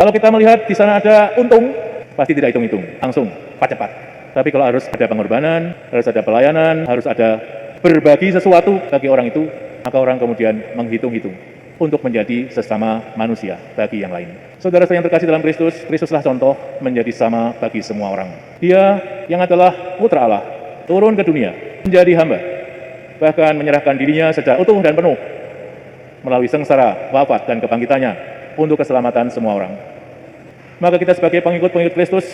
Kalau kita melihat di sana ada untung, pasti tidak hitung-hitung, langsung cepat. Tapi kalau harus ada pengorbanan, harus ada pelayanan, harus ada berbagi sesuatu bagi orang itu, maka orang kemudian menghitung-hitung untuk menjadi sesama manusia bagi yang lain. Saudara saya yang terkasih dalam Kristus, Kristuslah contoh menjadi sama bagi semua orang. Dia yang adalah putra Allah, turun ke dunia, menjadi hamba, bahkan menyerahkan dirinya secara utuh dan penuh melalui sengsara, wafat, dan kebangkitannya untuk keselamatan semua orang. Maka kita sebagai pengikut-pengikut Kristus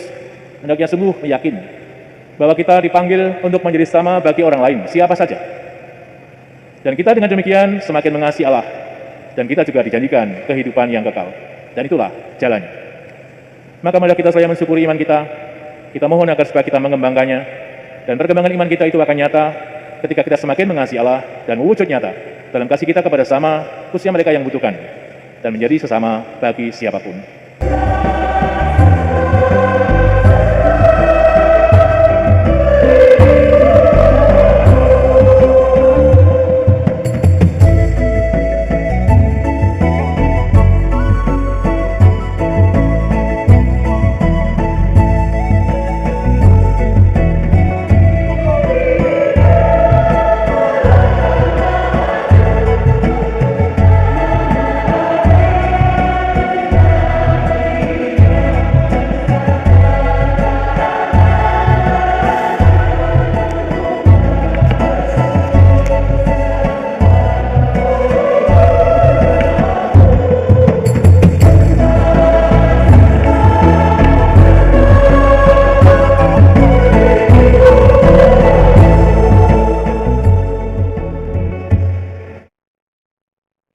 hendaknya sungguh yakin bahwa kita dipanggil untuk menjadi sama bagi orang lain, siapa saja. Dan kita dengan demikian semakin mengasihi Allah, dan kita juga dijanjikan kehidupan yang kekal. Dan itulah jalannya. Maka mari kita saya mensyukuri iman kita mohon agar supaya kita mengembangkannya, dan perkembangan iman kita itu akan nyata ketika kita semakin mengasihi Allah dan mewujud nyata dalam kasih kita kepada sama, khususnya mereka yang membutuhkan, dan menjadi sesama bagi siapapun.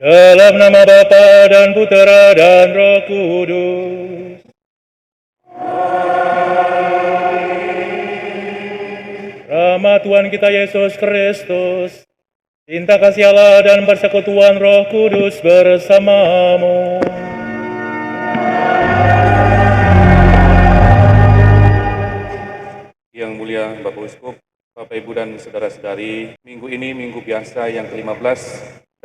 Dalam nama Bapa dan Putera dan Roh Kudus. Rahmat Tuhan kita Yesus Kristus, cinta kasih Allah dan persekutuan Roh Kudus bersamamu. Yang mulia Bapak Uskup, Bapak Ibu dan saudara-saudari, minggu ini minggu biasa yang ke-15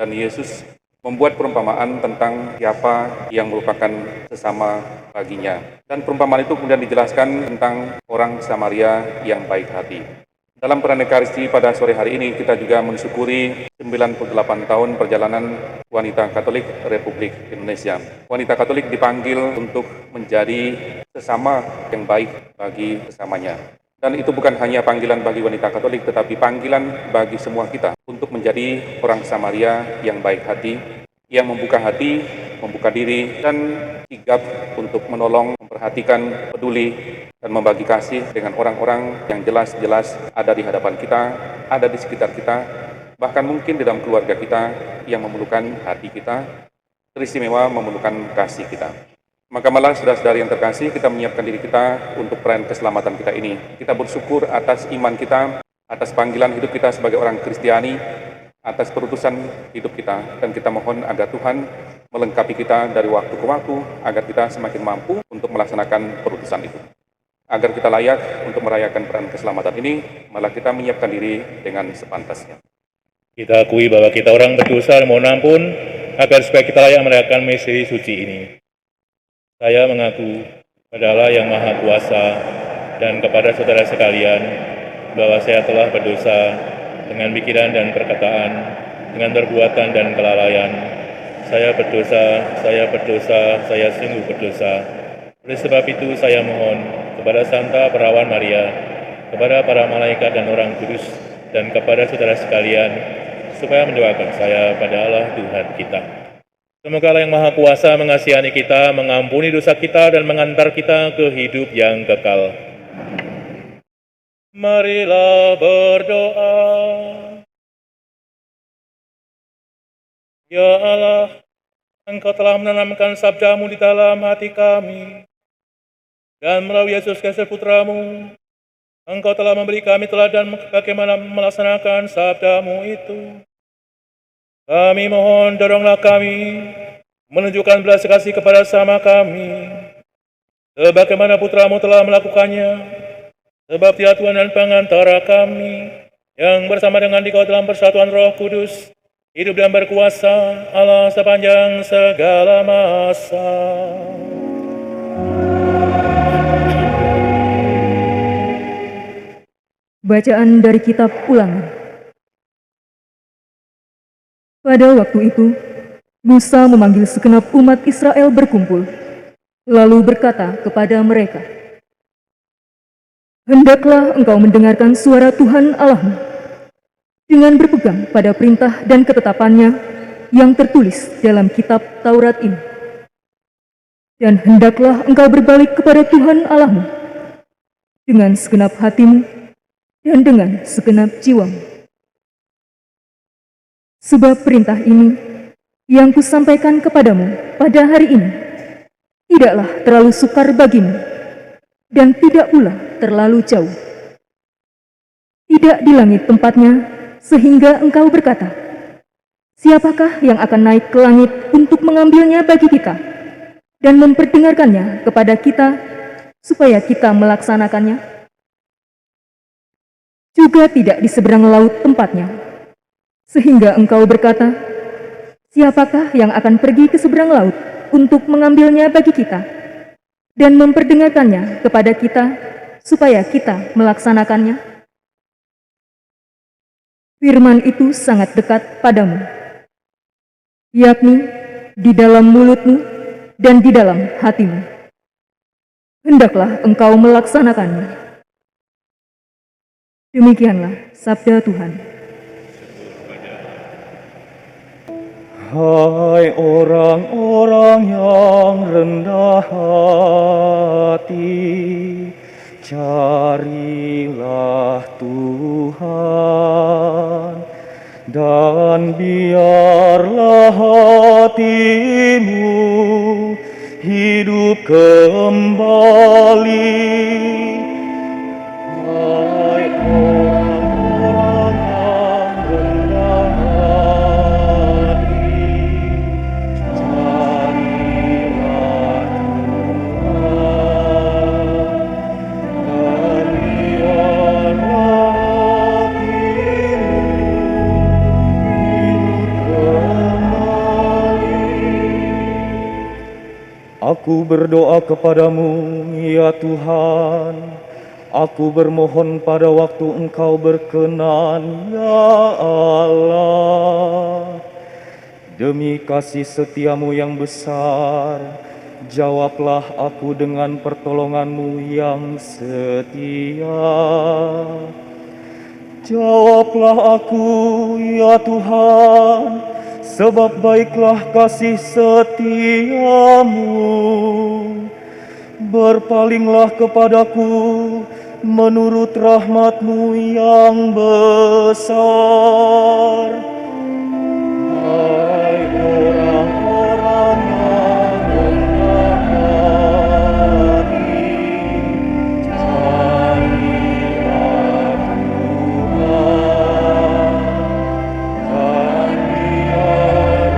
dan Yesus membuat perumpamaan tentang siapa yang merupakan sesama baginya. Dan perumpamaan itu kemudian dijelaskan tentang orang Samaria yang baik hati. Dalam peran Ekaristi pada sore hari ini kita juga mensyukuri 98 tahun perjalanan wanita Katolik Republik Indonesia. Wanita Katolik dipanggil untuk menjadi sesama yang baik bagi sesamanya. Dan itu bukan hanya panggilan bagi wanita Katolik, tetapi panggilan bagi semua kita untuk menjadi orang Samaria yang baik hati, yang membuka hati, membuka diri, dan sigap untuk menolong, memperhatikan, peduli, dan membagi kasih dengan orang-orang yang jelas-jelas ada di hadapan kita, ada di sekitar kita, bahkan mungkin di dalam keluarga kita yang memerlukan hati kita, teristimewa memerlukan kasih kita. Maka malah saudara-saudari yang terkasih, kita menyiapkan diri kita untuk perayaan keselamatan kita ini. Kita bersyukur atas iman kita, atas panggilan hidup kita sebagai orang Kristiani, atas perutusan hidup kita, dan kita mohon agar Tuhan melengkapi kita dari waktu ke waktu, agar kita semakin mampu untuk melaksanakan perutusan itu. Agar kita layak untuk merayakan perayaan keselamatan ini, malah kita menyiapkan diri dengan sepantasnya. Kita akui bahwa kita orang berdosa dan mohon ampun, agar supaya kita layak merayakan misteri suci ini. Saya mengaku pada Allah yang Maha Kuasa dan kepada saudara sekalian bahwa saya telah berdosa dengan pikiran dan perkataan, dengan perbuatan dan kelalaian. Saya berdosa, saya sungguh berdosa. Oleh sebab itu saya mohon kepada Santa Perawan Maria, kepada para malaikat dan orang kudus, dan kepada saudara sekalian, supaya mendoakan saya pada Allah Tuhan kita. Semoga Allah yang Maha Kuasa mengasihani kita, mengampuni dosa kita, dan mengantar kita ke hidup yang kekal. Marilah berdoa. Ya Allah, Engkau telah menanamkan sabda-Mu di dalam hati kami, dan melalui Yesus Kristus Putra-Mu, Engkau telah memberi kami teladan bagaimana melaksanakan sabda-Mu itu. Kami mohon, doronglah kami menunjukkan belas kasih kepada sama kami, sebagaimana Putra-Mu telah melakukannya, sebab Dia Tuhan dan pengantara kami, yang bersama dengan Dikau dalam persatuan Roh Kudus, hidup dan berkuasa Allah sepanjang segala masa. Bacaan dari kitab Ulangan. Pada waktu itu, Musa memanggil segenap umat Israel berkumpul, lalu berkata kepada mereka, "Hendaklah engkau mendengarkan suara Tuhan Allahmu, dengan berpegang pada perintah dan ketetapannya yang tertulis dalam kitab Taurat ini. Dan hendaklah engkau berbalik kepada Tuhan Allahmu dengan segenap hatimu dan dengan segenap jiwamu. Sebab perintah ini yang kusampaikan kepadamu pada hari ini tidaklah terlalu sukar bagimu dan tidak pula terlalu jauh. Tidak di langit tempatnya sehingga engkau berkata, siapakah yang akan naik ke langit untuk mengambilnya bagi kita dan memperdengarkannya kepada kita supaya kita melaksanakannya? Juga tidak di seberang laut tempatnya, sehingga engkau berkata, siapakah yang akan pergi ke seberang laut untuk mengambilnya bagi kita dan memperdengarkannya kepada kita supaya kita melaksanakannya? Firman itu sangat dekat padamu, yakni di dalam mulutmu dan di dalam hatimu. Hendaklah engkau melaksanakannya." Demikianlah sabda Tuhan. Hai orang-orang yang rendah hati, carilah Tuhan, dan biarlah hatimu hidup kembali. Hai orang-orang yang rendah hati, carilah Tuhan, dan biarlah hatimu hidup kembali. Aku berdoa kepadamu, ya Tuhan. Aku bermohon pada waktu Engkau berkenan, ya Allah. Demi kasih setiamu yang besar, jawablah aku dengan pertolonganmu yang setia. Jawablah aku, ya Tuhan, sebab baiklah kasih setiamu. Berpalinglah kepadaku menurut rahmat-Mu yang besar. Hai orang-orang yang rendah hati, carilah Tuhan, dan biarlah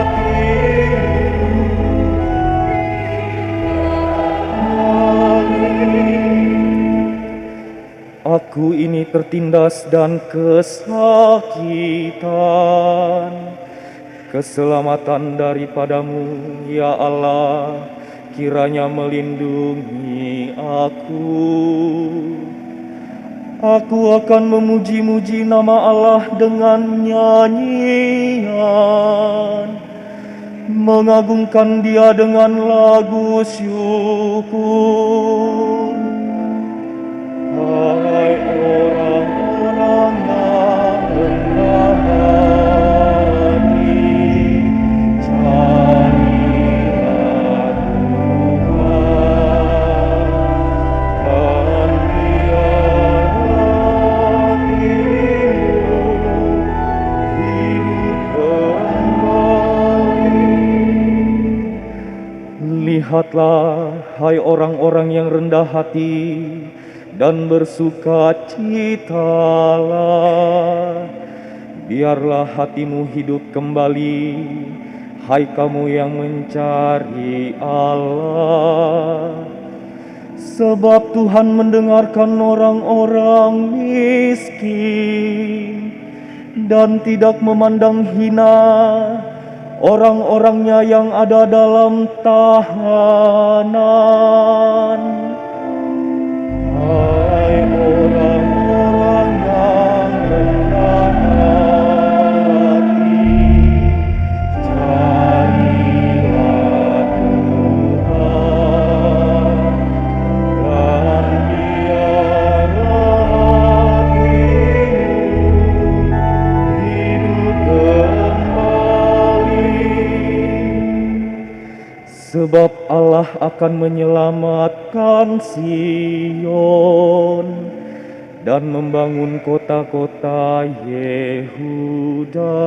hatimu. Aku ini tertindas dan kesakitan. Keselamatan daripadamu, ya Allah, kiranya melindungi aku. Aku akan memuji-muji nama Allah dengan nyanyian, mengagungkan Dia dengan lagu syukur. Hai orang-orang yang rendah hati, carilah Tuhan, dan biarlah hatimu hidup kembali. Lihatlah, hai orang-orang yang rendah hati, dan bersukacitalah. Biarlah hatimu hidup kembali, hai kamu yang mencari Allah. Sebab Tuhan mendengarkan orang-orang miskin dan tidak memandang hina orang-orangnya yang ada dalam tahanan. Hai orang Allah akan menyelamatkan Sion dan membangun kota-kota Yehuda.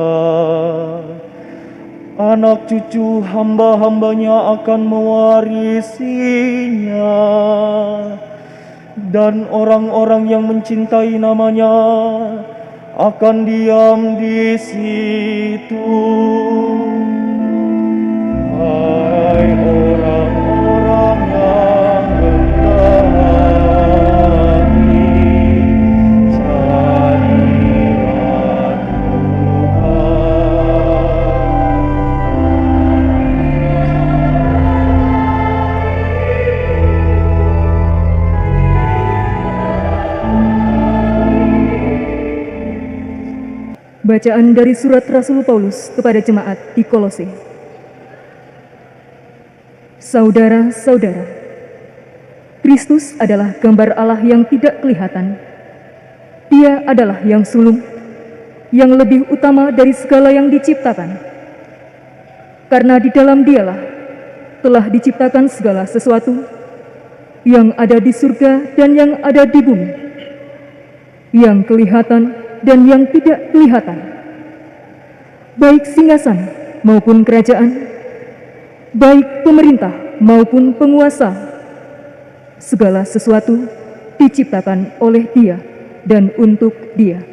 Anak cucu hamba-hambanya akan mewarisinya, dan orang-orang yang mencintai namanya akan diam di situ. Hai orang-orang yang rendah hati, carilah Tuhan. Bacaan dari surat Rasul Paulus kepada jemaat di Kolose. Saudara-saudara, Kristus adalah gambar Allah yang tidak kelihatan. Dia adalah yang sulung, yang lebih utama dari segala yang diciptakan. Karena di dalam Dialah telah diciptakan segala sesuatu, yang ada di surga dan yang ada di bumi, yang kelihatan dan yang tidak kelihatan, baik singgasana maupun kerajaan, baik pemerintah maupun penguasa. Segala sesuatu diciptakan oleh Dia dan untuk Dia.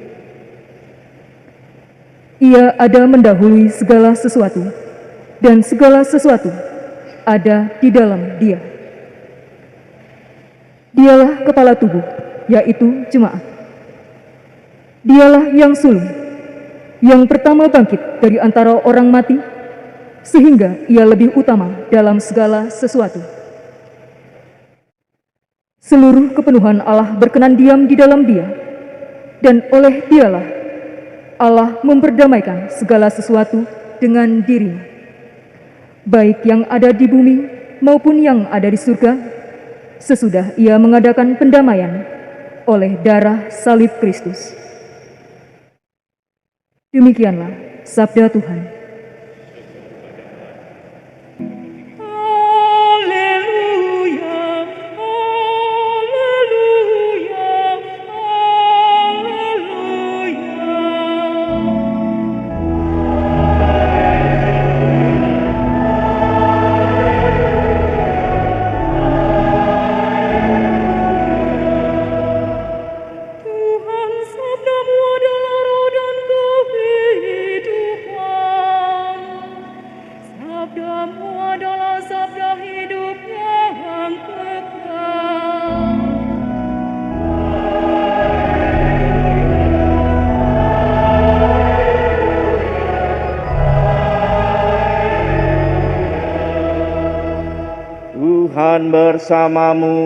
Ia ada mendahului segala sesuatu, dan segala sesuatu ada di dalam Dia. Dialah kepala tubuh, yaitu jemaat. Dialah yang sulung, yang pertama bangkit dari antara orang mati, sehingga Ia lebih utama dalam segala sesuatu. Seluruh kepenuhan Allah berkenan diam di dalam Dia, dan oleh Dialah Allah memperdamaikan segala sesuatu dengan Dirinya, baik yang ada di bumi maupun yang ada di surga, sesudah Ia mengadakan pendamaian oleh darah salib Kristus. Demikianlah sabda Tuhan. Tuhan bersamamu.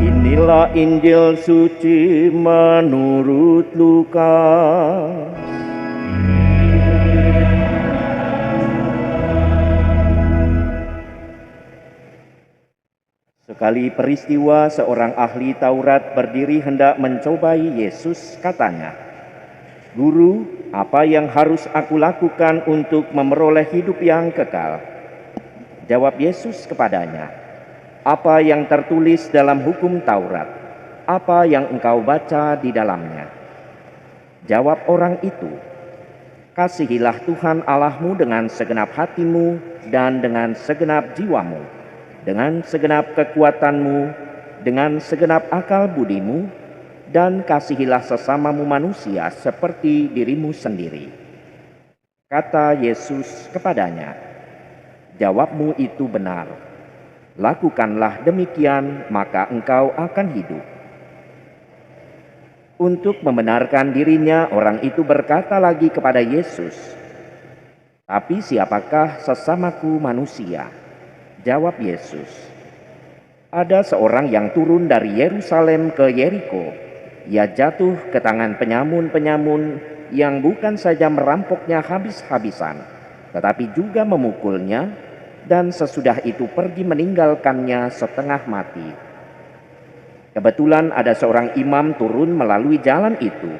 Inilah Injil suci menurut Lukas. Sekali peristiwa, seorang ahli Taurat berdiri hendak mencobai Yesus. Katanya, "Guru, apa yang harus aku lakukan untuk memperoleh hidup yang kekal?" Jawab Yesus kepadanya, "Apa yang tertulis dalam hukum Taurat? Apa yang engkau baca di dalamnya?" Jawab orang itu, "Kasihilah Tuhan Allahmu dengan segenap hatimu dan dengan segenap jiwamu, dengan segenap kekuatanmu, dengan segenap akal budimu, dan kasihilah sesamamu manusia seperti dirimu sendiri." Kata Yesus kepadanya, "Jawabmu itu benar. Lakukanlah demikian, maka engkau akan hidup." Untuk membenarkan dirinya, orang itu berkata lagi kepada Yesus, "Tapi siapakah sesamaku manusia?" Jawab Yesus, "Ada seorang yang turun dari Yerusalem ke Yeriko. Ia jatuh ke tangan penyamun-penyamun yang bukan saja merampoknya habis-habisan, tetapi juga memukulnya, dan sesudah itu pergi meninggalkannya setengah mati. Kebetulan ada seorang imam turun melalui jalan itu.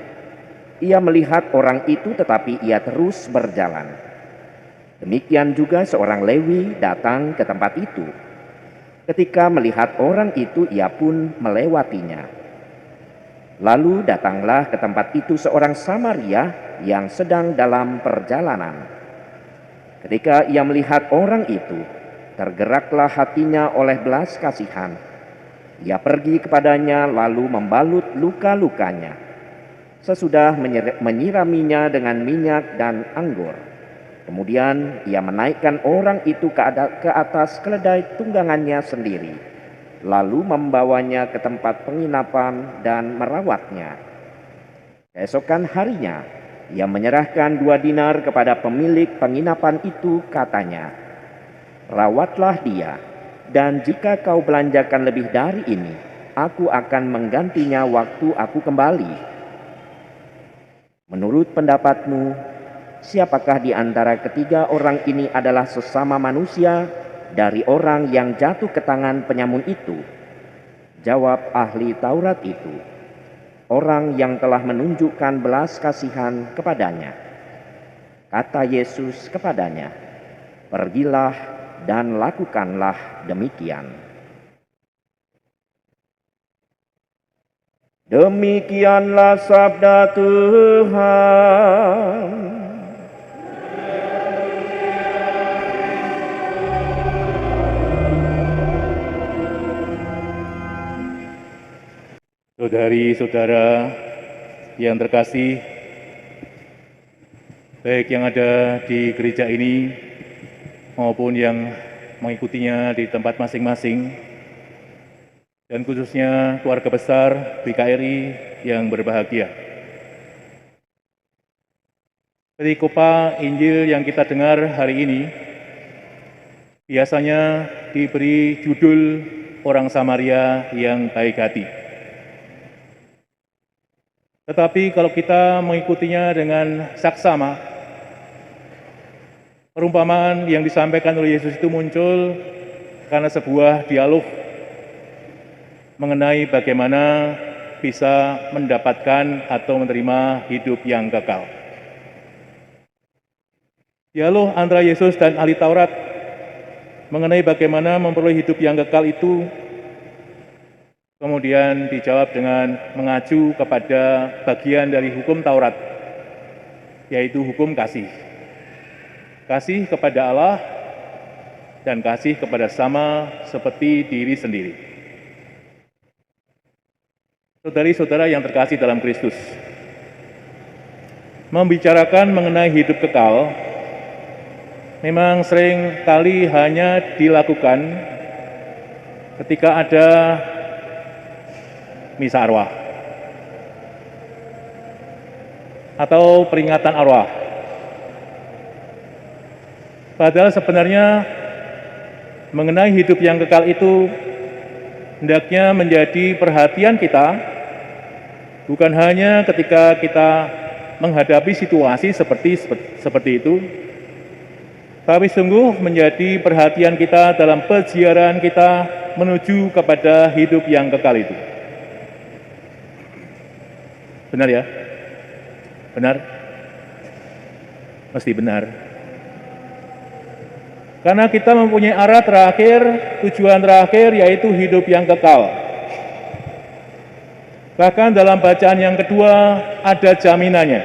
Ia melihat orang itu, tetapi ia terus berjalan. Demikian juga seorang Lewi datang ke tempat itu. Ketika melihat orang itu, ia pun melewatinya. Lalu datanglah ke tempat itu seorang Samaria yang sedang dalam perjalanan. Ketika ia melihat orang itu, tergeraklah hatinya oleh belas kasihan. Ia pergi kepadanya lalu membalut luka-lukanya. Sesudah menyiraminya dengan minyak dan anggur, kemudian ia menaikkan orang itu ke atas keledai tunggangannya sendiri, lalu membawanya ke tempat penginapan dan merawatnya. Keesokan harinya, ia menyerahkan 2 dinar kepada pemilik penginapan itu, katanya, "Rawatlah dia, dan jika kau belanjakan lebih dari ini, aku akan menggantinya waktu aku kembali." Menurut pendapatmu, siapakah di antara ketiga orang ini adalah sesama manusia dari orang yang jatuh ke tangan penyamun itu? Jawab ahli Taurat itu, "Orang yang telah menunjukkan belas kasihan kepadanya." Kata Yesus kepadanya, "Pergilah dan lakukanlah demikian." Demikianlah sabda Tuhan. Saudari-saudara yang terkasih, baik yang ada di gereja ini maupun yang mengikutinya di tempat masing-masing, dan khususnya keluarga besar BKRI yang berbahagia. Perikopa Injil yang kita dengar hari ini biasanya diberi judul orang Samaria yang baik hati. Tetapi kalau kita mengikutinya dengan saksama, perumpamaan yang disampaikan oleh Yesus itu muncul karena sebuah dialog mengenai bagaimana bisa mendapatkan atau menerima hidup yang kekal. Dialog antara Yesus dan ahli Taurat mengenai bagaimana memperoleh hidup yang kekal itu kemudian dijawab dengan mengacu kepada bagian dari hukum Taurat, yaitu hukum kasih. Kasih kepada Allah dan kasih kepada sama seperti diri sendiri. Saudari-saudara yang terkasih dalam Kristus, membicarakan mengenai hidup kekal memang sering kali hanya dilakukan ketika ada misa arwah atau peringatan arwah. Padahal sebenarnya mengenai hidup yang kekal itu hendaknya menjadi perhatian kita, bukan hanya ketika kita menghadapi situasi seperti itu, tapi sungguh menjadi perhatian kita dalam perjalanan kita menuju kepada hidup yang kekal itu. Benar ya? Benar? Mesti benar. Karena kita mempunyai arah terakhir, tujuan terakhir, yaitu hidup yang kekal. Bahkan dalam bacaan yang kedua ada jaminannya,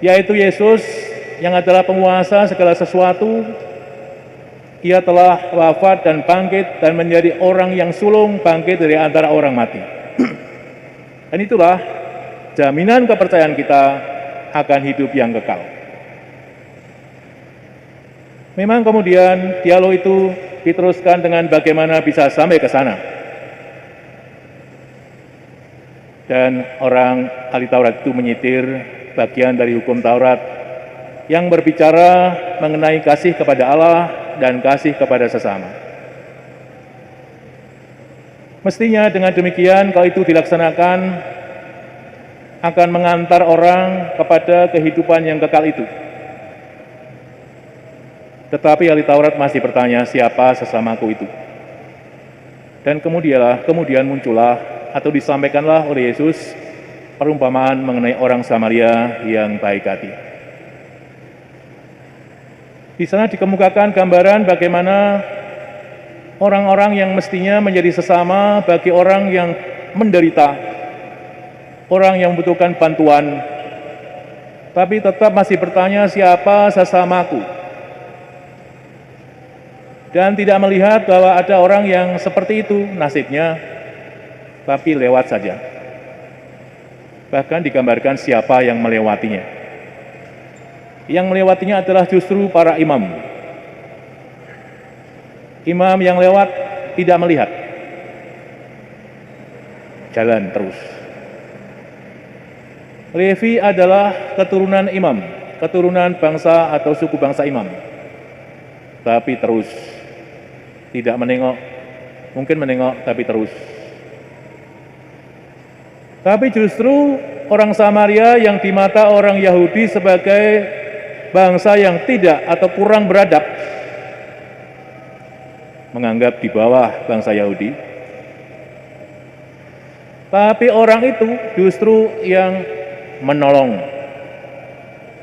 yaitu Yesus yang adalah penguasa segala sesuatu. Ia telah wafat dan bangkit dan menjadi orang yang sulung bangkit dari antara orang mati. Dan itulah jaminan kepercayaan kita akan hidup yang kekal. Memang kemudian dialog itu diteruskan dengan bagaimana bisa sampai ke sana. Dan orang ahli Taurat itu menyitir bagian dari hukum Taurat yang berbicara mengenai kasih kepada Allah dan kasih kepada sesama. Mestinya dengan demikian, kalau itu dilaksanakan, akan mengantar orang kepada kehidupan yang kekal itu. Tetapi ahli Taurat masih bertanya, siapa sesamaku itu? Dan kemudian muncullah atau disampaikanlah oleh Yesus perumpamaan mengenai orang Samaria yang baik hati. Di sana dikemukakan gambaran bagaimana orang-orang yang mestinya menjadi sesama bagi orang yang menderita, orang yang membutuhkan bantuan, tapi tetap masih bertanya siapa sesamaku. Dan tidak melihat bahwa ada orang yang seperti itu nasibnya, tapi lewat saja. Bahkan digambarkan siapa yang melewatinya. Yang melewatinya adalah justru para imam. Imam yang lewat tidak melihat. Jalan terus. Levi adalah keturunan imam, keturunan bangsa atau suku bangsa imam. Tapi terus. Tidak menengok, mungkin menengok tapi terus. Tapi justru orang Samaria yang di mata orang Yahudi sebagai bangsa yang tidak atau kurang beradab, menganggap di bawah bangsa Yahudi. Tapi orang itu justru yang menolong.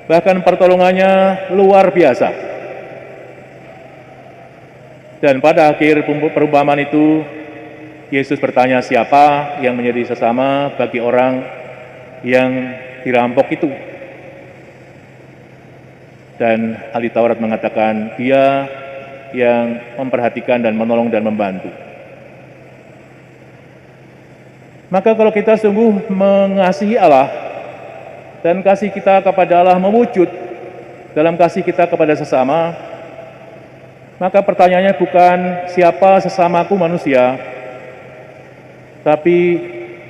Bahkan pertolongannya luar biasa. Dan pada akhir perumpamaan itu, Yesus bertanya siapa yang menjadi sesama bagi orang yang dirampok itu. Dan ahli Taurat mengatakan dia yang memperhatikan dan menolong dan membantu. Maka kalau kita sungguh mengasihi Allah dan kasih kita kepada Allah mewujud dalam kasih kita kepada sesama, maka pertanyaannya bukan siapa sesamaku manusia, tapi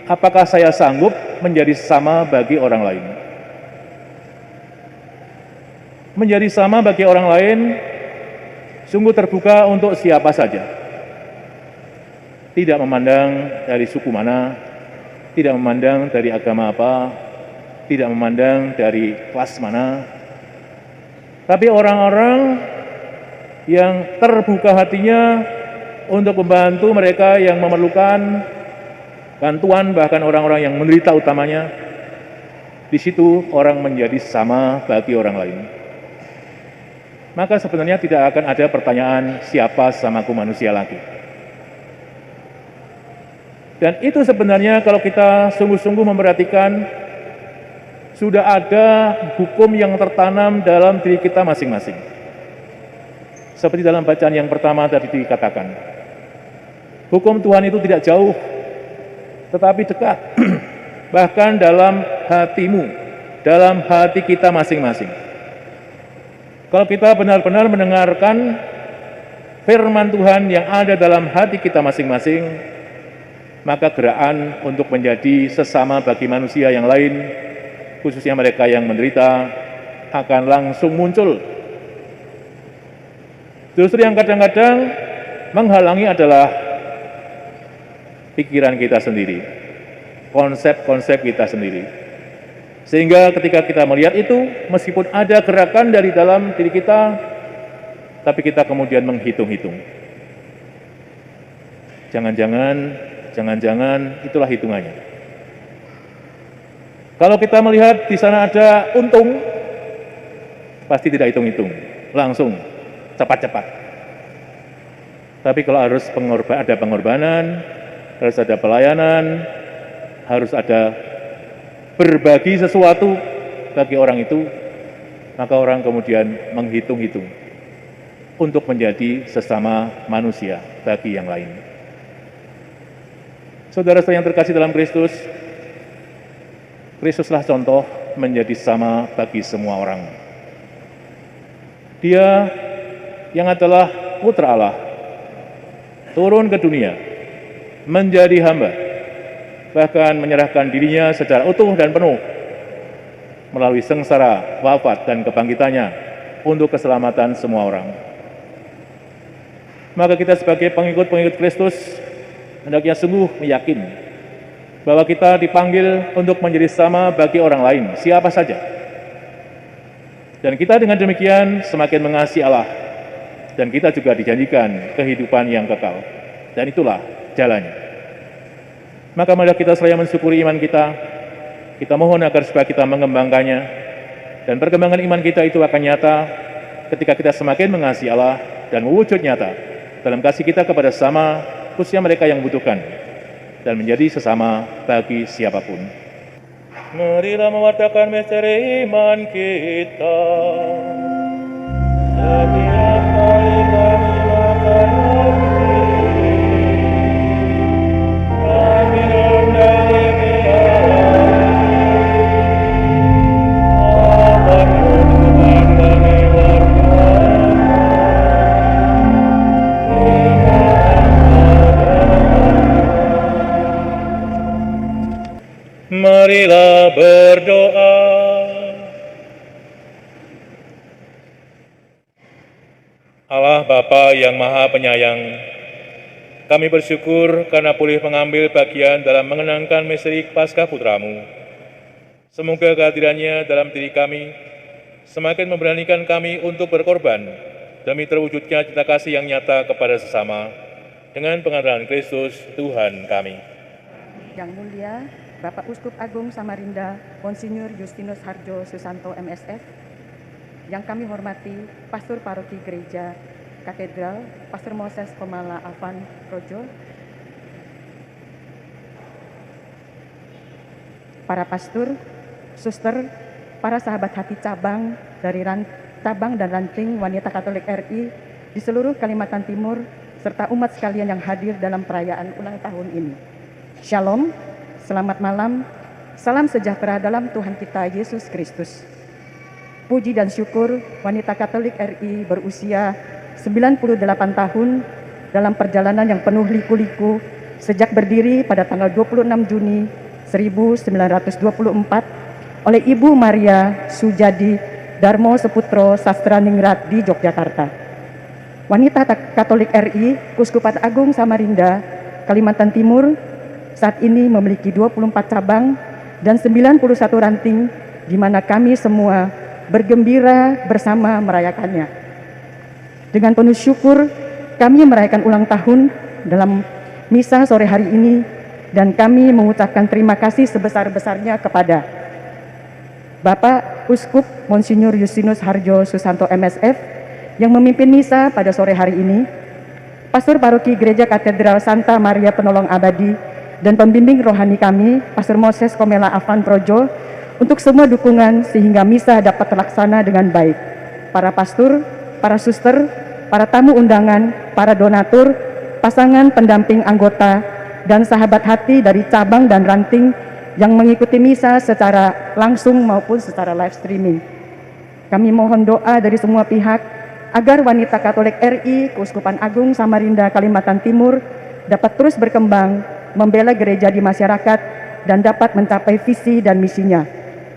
apakah saya sanggup menjadi sesama bagi orang lain. Menjadi sama bagi orang lain sungguh terbuka untuk siapa saja. Tidak memandang dari suku mana, tidak memandang dari agama apa, tidak memandang dari kelas mana. Tapi orang-orang yang terbuka hatinya untuk membantu mereka yang memerlukan bantuan, bahkan orang-orang yang menderita utamanya, di situ orang menjadi sama bagi orang lain. Maka sebenarnya tidak akan ada pertanyaan siapa sesamaku manusia lagi. Dan itu sebenarnya kalau kita sungguh-sungguh memperhatikan, sudah ada hukum yang tertanam dalam diri kita masing-masing. Seperti dalam bacaan yang pertama tadi dikatakan, hukum Tuhan itu tidak jauh, tetapi dekat. Bahkan dalam hatimu, dalam hati kita masing-masing. Kalau kita benar-benar mendengarkan firman Tuhan yang ada dalam hati kita masing-masing, maka gerakan untuk menjadi sesama bagi manusia yang lain, khususnya mereka yang menderita, akan langsung muncul. Justru yang kadang-kadang menghalangi adalah pikiran kita sendiri, konsep-konsep kita sendiri. Sehingga ketika kita melihat itu, meskipun ada gerakan dari dalam diri kita, tapi kita kemudian menghitung-hitung. Jangan-jangan itulah hitungannya. Kalau kita melihat di sana ada untung, pasti tidak hitung-hitung, langsung cepat-cepat. Tapi kalau harus ada pengorbanan, harus ada pelayanan, harus ada berbagi sesuatu bagi orang itu, maka orang kemudian menghitung-hitung untuk menjadi sesama manusia bagi yang lain. Saudara-saudara yang terkasih dalam Kristus, Kristuslah contoh menjadi sama bagi semua orang. Dia yang adalah Putra Allah, turun ke dunia, menjadi hamba, bahkan menyerahkan dirinya secara utuh dan penuh melalui sengsara, wafat, dan kebangkitannya untuk keselamatan semua orang. Maka kita sebagai pengikut-pengikut Kristus hendaknya sungguh yakin bahwa kita dipanggil untuk menjadi sama bagi orang lain, siapa saja. Dan kita dengan demikian semakin mengasihi Allah, dan kita juga dijanjikan kehidupan yang kekal. Dan itulah jalannya. Maka marilah kita seraya mensyukuri iman kita mohon agar supaya kita mengembangkannya, dan perkembangan iman kita itu akan nyata ketika kita semakin mengasihi Allah dan mewujud nyata dalam kasih kita kepada sesama, khususnya mereka yang membutuhkan, dan menjadi sesama bagi siapapun. Marilah mewartakan misteri iman kita. Setiap kali kami makan roti, kami rendah marilah berdoa. Allah Bapa yang Maha Penyayang, kami bersyukur karena boleh mengambil bagian dalam mengenangkan misteri Paskah Putra-Mu. Semoga kehadirannya dalam diri kami semakin memberanikan kami untuk berkorban demi terwujudnya cinta kasih yang nyata kepada sesama dengan pengadilan Kristus Tuhan kami. Yang mulia Bapak Uskup Agung Samarinda, Monsinyur Justinus Harjo Susanto MSF, yang kami hormati Pastor Paroki Gereja Katedral, Pastor Moses Komala Alvan Projo, para pastor, suster, para sahabat hati cabang dari cabang dan ranting wanita Katolik RI di seluruh Kalimantan Timur, serta umat sekalian yang hadir dalam perayaan ulang tahun ini. Shalom. Selamat malam, salam sejahtera dalam Tuhan kita Yesus Kristus. Puji dan syukur wanita Katolik RI berusia 98 tahun dalam perjalanan yang penuh liku-liku sejak berdiri pada tanggal 26 Juni 1924 oleh Ibu Maria Sujadi Darmo Seputro Sastraningrat di Yogyakarta. Wanita Katolik RI Kuskupan Agung Samarinda, Kalimantan Timur, saat ini memiliki 24 cabang dan 91 ranting, di mana kami semua bergembira bersama merayakannya. Dengan penuh syukur, kami merayakan ulang tahun dalam misa sore hari ini, dan kami mengucapkan terima kasih sebesar-besarnya kepada Bapak Uskup Monsinyur Justinus Harjo Susanto MSF yang memimpin misa pada sore hari ini, Pastor Paroki Gereja Katedral Santa Maria Penolong Abadi, dan pembimbing rohani kami, Pastor Moses Komela Alvan Projo, untuk semua dukungan sehingga misa dapat terlaksana dengan baik. Para pastor, para suster, para tamu undangan, para donatur, pasangan pendamping anggota, dan sahabat hati dari cabang dan ranting yang mengikuti misa secara langsung maupun secara live streaming. Kami mohon doa dari semua pihak agar wanita Katolik RI Keuskupan Agung Samarinda Kalimantan Timur dapat terus berkembang, membela gereja di masyarakat, dan dapat mencapai visi dan misinya.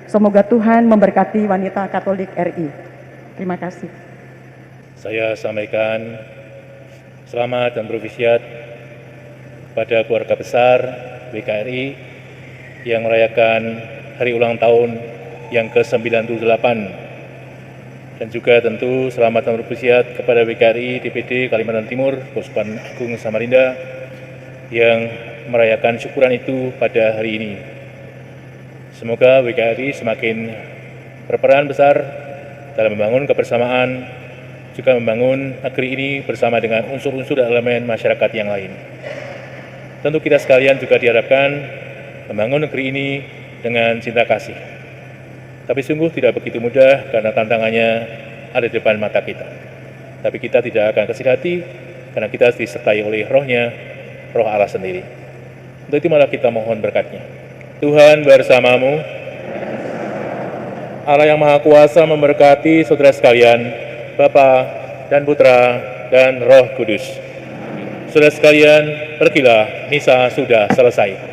Semoga Tuhan memberkati wanita Katolik RI. Terima kasih. Saya sampaikan selamat dan berwisiat pada keluarga besar WKRI yang merayakan hari ulang tahun yang ke-98. Dan juga tentu selamat dan berwisiat kepada WKRI DPD Kalimantan Timur, Keuskupan Agung Samarinda, yang merayakan syukuran itu pada hari ini. Semoga WKRI semakin berperan besar dalam membangun kebersamaan, juga membangun negeri ini bersama dengan unsur-unsur dan elemen masyarakat yang lain. Tentu kita sekalian juga diharapkan membangun negeri ini dengan cinta kasih. Tapi sungguh tidak begitu mudah karena tantangannya ada di depan mata kita. Tapi kita tidak akan kecil hati karena kita disertai oleh rohnya, roh Allah sendiri. Untuk itu malah kita mohon berkat-Nya. Tuhan bersamamu, Allah yang Maha Kuasa memberkati saudara sekalian, Bapa dan Putra dan Roh Kudus. Saudara sekalian, pergilah, misa sudah selesai.